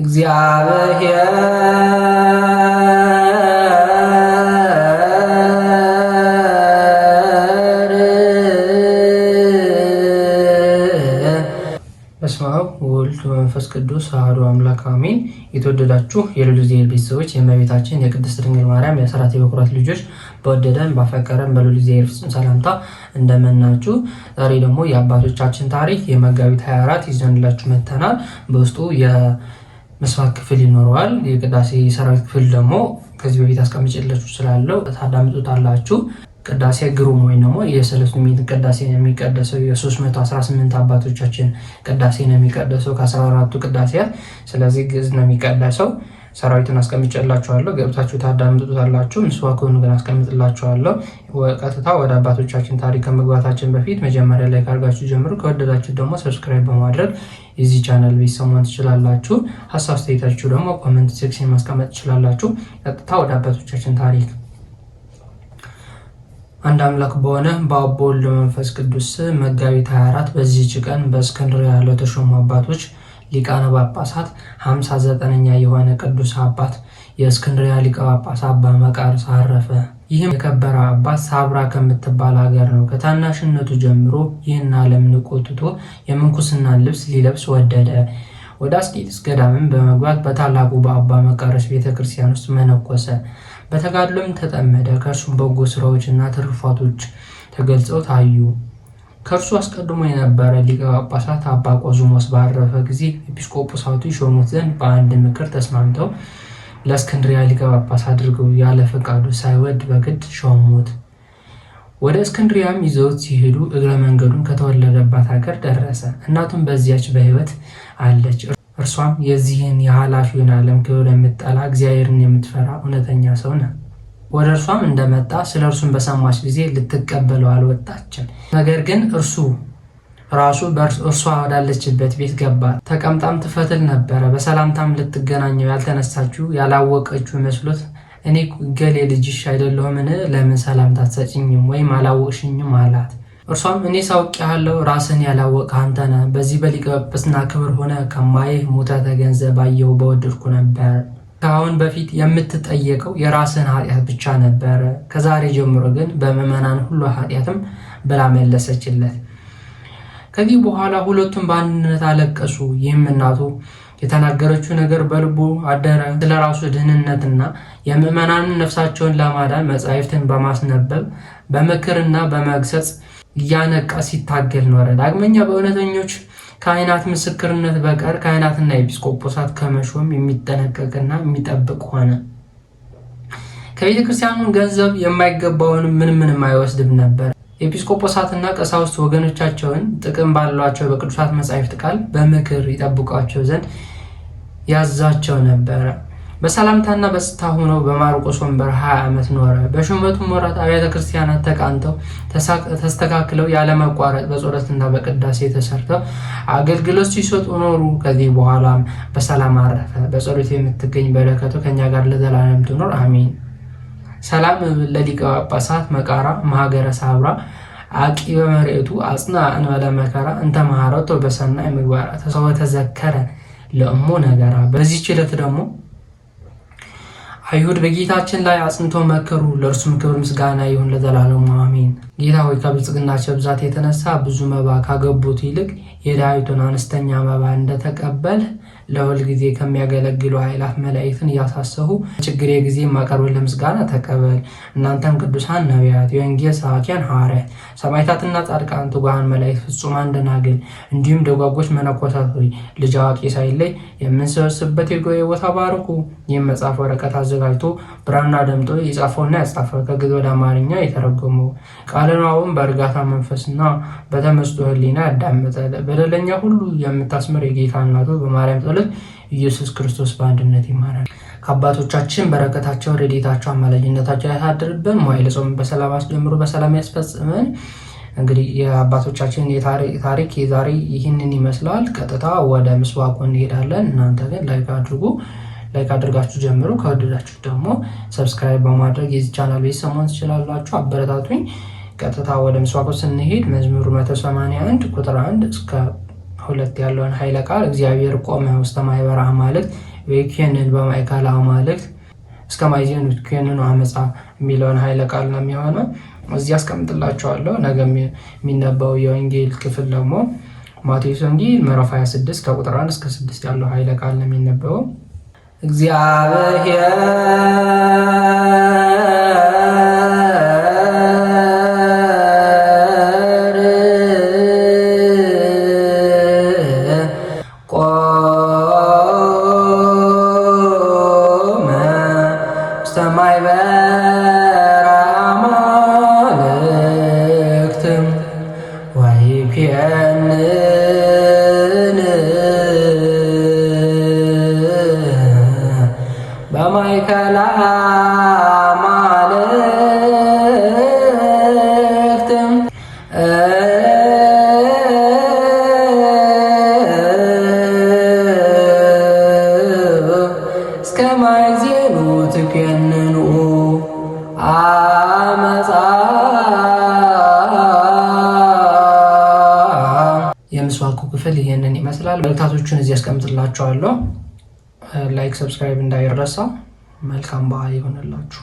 እግዚአብሔር በስመ አብ ወወልድ ወመንፈስ ቅዱስ አሐዱ አምላክ አሜን። የተወደዳችሁ የልዑል እግዚአብሔር ቤተሰቦች የእመቤታችን የቅድስት ድንግል ማርያም የአስራት የበኩራት ልጆች በወደደን ባፈቀረን በልዑል እግዚአብሔር ፍጹም ሰላምታ እንደምናችሁ። ዛሬ ደግሞ የአባቶቻችን ታሪክ የመጋቢት 24 ይዘንላችሁ መጥተናል። በውስጡ የመስዋዕት ክፍል ይኖረዋል። የቅዳሴ ሰራዊት ክፍል ደግሞ ከዚህ በፊት አስቀምጬላችሁ ስላለው ታዳምጡታላችሁ። ቅዳሴ ግሩም ወይ ደግሞ የሰለስቱ ምዕት ቅዳሴ ነው የሚቀደሰው። የ318 አባቶቻችን ቅዳሴ ነው የሚቀደሰው ከ14ቱ ቅዳሴያት። ስለዚህ ግዕዝ ነው የሚቀደሰው። ሰራዊትን አስቀምጬላችኋለሁ፣ ገብታችሁ ታዳምጡታላችሁ። ምስዋኩን ግን አስቀምጥላችኋለሁ። ቀጥታ ወደ አባቶቻችን ታሪክ ከመግባታችን በፊት መጀመሪያ ላይ ካርጋችሁ ጀምሩ። ከወደዳችሁ ደግሞ ሰብስክራይብ በማድረግ የዚህ ቻናል ቤተሰብ መሆን ትችላላችሁ። ሀሳብ አስተያየታችሁ ደግሞ ኮሜንት ሴክሽን ማስቀመጥ ትችላላችሁ። ቀጥታ ወደ አባቶቻችን ታሪክ። አንድ አምላክ በሆነ በአብ በወልድ በመንፈስ ቅዱስ መጋቢት 24 በዚህች ቀን በእስክንድርያ ለተሾሙ አባቶች ሊቃነ ጳጳሳት 59ኛ የሆነ ቅዱስ አባት የእስክንድርያ ሊቀ ጳጳስ አባ መቃርስ አረፈ። ይህም የከበረ አባት ሳብራ ከምትባል ሀገር ነው። ከታናሽነቱ ጀምሮ ይህን ዓለም ንቆ ትቶ የምንኩስናን ልብስ ሊለብስ ወደደ። ወደ አስቄጥስ ገዳምን በመግባት በታላቁ በአባ መቃርስ ቤተክርስቲያን ውስጥ መነኮሰ። በተጋድሎም ተጠመደ። ከእርሱም በጎ ስራዎችና ትሩፋቶች ተገልጸው ታዩ። ከእርሱ አስቀድሞ የነበረ ሊቀ ጳጳሳት አባ ቆዝሞስ ባረፈ ጊዜ ኤጲስቆጶሳቱ ይሾሙት ዘንድ በአንድ ምክር ተስማምተው ለእስክንድርያ ሊቀ ጳጳስ አድርገው ያለ ፈቃዱ ሳይወድ በግድ ሾሙት። ወደ እስክንድርያም ይዘውት ሲሄዱ እግረ መንገዱን ከተወለደባት ሀገር ደረሰ። እናቱም በዚያች በሕይወት አለች። እርሷም የዚህን የኃላፊውን ዓለም ክብር የምትጠላ እግዚአብሔርን የምትፈራ እውነተኛ ሰው ነው። ወደ እርሷም እንደመጣ ስለ እርሱም በሰማች ጊዜ ልትቀበለው አልወጣችም። ነገር ግን እርሱ ራሱ እርሷ ወዳለችበት ቤት ገባ። ተቀምጣም ትፈትል ነበረ። በሰላምታም ልትገናኘው ያልተነሳችው ያላወቀችው መስሎት እኔ ገሌ ልጅሽ አይደለሁምን? ለምን ሰላምታ አትሰጭኝም ወይም አላወቅሽኝም አላት። እርሷም እኔ ሳውቅሃለሁ፣ ራስን ያላወቅህ አንተ ነህ። በዚህ በሊቀ ጵጵስና ክብር ሆነ ከማይህ ሙተህ ተገንዘብ ባየሁ በወደድኩ ነበር። ከአሁን በፊት የምትጠየቀው የራስን ኃጢአት ብቻ ነበረ። ከዛሬ ጀምሮ ግን በምዕመናን ሁሉ ኃጢአትም ብላ መለሰችለት። ከዚህ በኋላ ሁለቱም በአንድነት አለቀሱ። ይህም እናቱ የተናገረችው ነገር በልቡ አደረ። ስለ ራሱ ድህንነትና የምዕመናንን ነፍሳቸውን ለማዳን መጻሕፍትን በማስነበብ በምክርና በመግሰጽ እያነቃ ሲታገል ኖረ። ዳግመኛ በእውነተኞች ካህናት ምስክርነት በቀር ካህናትና ኤጲስቆጶሳት ከመሾም የሚጠነቀቅና የሚጠብቅ ሆነ። ከቤተ ክርስቲያኑ ገንዘብ የማይገባውን ምንም አይወስድም ነበር። ኤጲስቆጶሳትና ቀሳውስት ወገኖቻቸውን ጥቅም ባሏቸው በቅዱሳት መጻሕፍት ቃል በምክር ይጠብቋቸው ዘንድ ያዛቸው ነበረ። በሰላምታና በጸጥታ ሆነው በማርቆስ ወንበር 20 ዓመት ኖረ። በሹመቱም ወራት አብያተ ክርስቲያናት ተቃንተው ተስተካክለው ያለመቋረጥ በጸሎትና በቅዳሴ ተሰርተው አገልግሎት ሲሰጡ ኖሩ። ከዚህ በኋላም በሰላም አረፈ። በጸሎት የምትገኝ በረከቱ ከኛ ጋር ለዘላለም ትኖር አሜን። ሰላም ለሊቀ ጳጳሳት መቃራ ማህገረ ሳብራ አቂበ መሬቱ አጽና እንበለ መከራ እንተ መሃረቶ በሰናይ ምግባራ ተሰወ ተዘከረ ለእሞ ነገራ። በዚህ ዕለት ደግሞ አይሁድ በጌታችን ላይ አጽንቶ መከሩ። ለእርሱም ክብር ምስጋና ይሁን ለዘላለሙ አሜን። ጌታ ሆይ ከብልጽግናቸው ብዛት የተነሳ ብዙ መባ ካገቡት ይልቅ የዳዊቱን አነስተኛ መባ እንደተቀበል ለሁል ጊዜ ከሚያገለግሉ ኃይላት መላእክትን እያሳሰቡ ችግሬ ጊዜ የማቀርብልህ ምስጋና ተቀበል። እናንተም ቅዱሳን ነቢያት፣ የወንጌል ሰባኪያን ሐዋርያት፣ ሰማዕታትና ጻድቃን፣ ትጉሃን መላእክት፣ ፍጹማን ደናግል እንዲሁም ደጓጎች መነኮሳት ሆይ ልጅ አዋቂ ሳይለይ የምንሰበስብበት የጉባኤ ቦታ ባርኩ። ይህም መጽሐፍ ወረቀት አዘጋጅቶ ብራና ደምጦ የጻፈውና ያጻፈው ከግዕዝ ወደ አማርኛ የተረጎመው ቃለ ንባቡን በእርጋታ መንፈስና በተመስጦ ሕሊና ያዳመጠ በደለኛ ሁሉ የምታስምር የጌታ እናቱ በማርያም ጸሎት ኢየሱስ ክርስቶስ በአንድነት ይማራል። ከአባቶቻችን በረከታቸው ረድኤታቸው አማላጅነታቸው ያሳድርብን። መዋዕለ ጾምን በሰላም አስጀምሮ በሰላም ያስፈጽመን። እንግዲህ የአባቶቻችን ታሪክ የዛሬ ይህንን ይመስላል። ቀጥታ ወደ ምስዋኩ እንሄዳለን። እናንተ ግን ላይክ አድርጋችሁ ጀምሩ። ከወደዳችሁ ደግሞ ሰብስክራይብ በማድረግ የዚህ ቻናል ቤተሰብ መሆን ትችላላችሁ። አበረታቱኝ። ቀጥታ ወደ ምስዋኩ ስንሄድ መዝሙር 181 ቁጥር 1 እስከ 2 ያለውን ኃይለ ቃል እግዚአብሔር ቆመ ውስተ ማኅበረ አማልክት ወይኬንን በማእከለ አማልክት እስከ ማይዜኑ ከነኑ አመጻ የሚለውን ኃይለ ቃል ነው የሚሆነው። እዚህ አስቀምጥላችኋለሁ። ነገ የሚነበበው የወንጌል ክፍል ደግሞ ማቴዎስ ወንጌል ምዕራፍ 26 ከቁጥር 1 እስከ 6 ያለው ኃይለ ቃል ነው የሚነበበው። እግዚአብሔር በማእከለ አማልክት እስከ ማይዜኑ ትኬንኑ አመጻ። የምስዋኩ ክፍል ይሄንን ይመስላል። መልእክታቶቹን እዚህ አስቀምጥላችኋለሁ። ላይክ ሰብስክራይብ እንዳይረሳ። መልካም በዓል ይሆንላችሁ።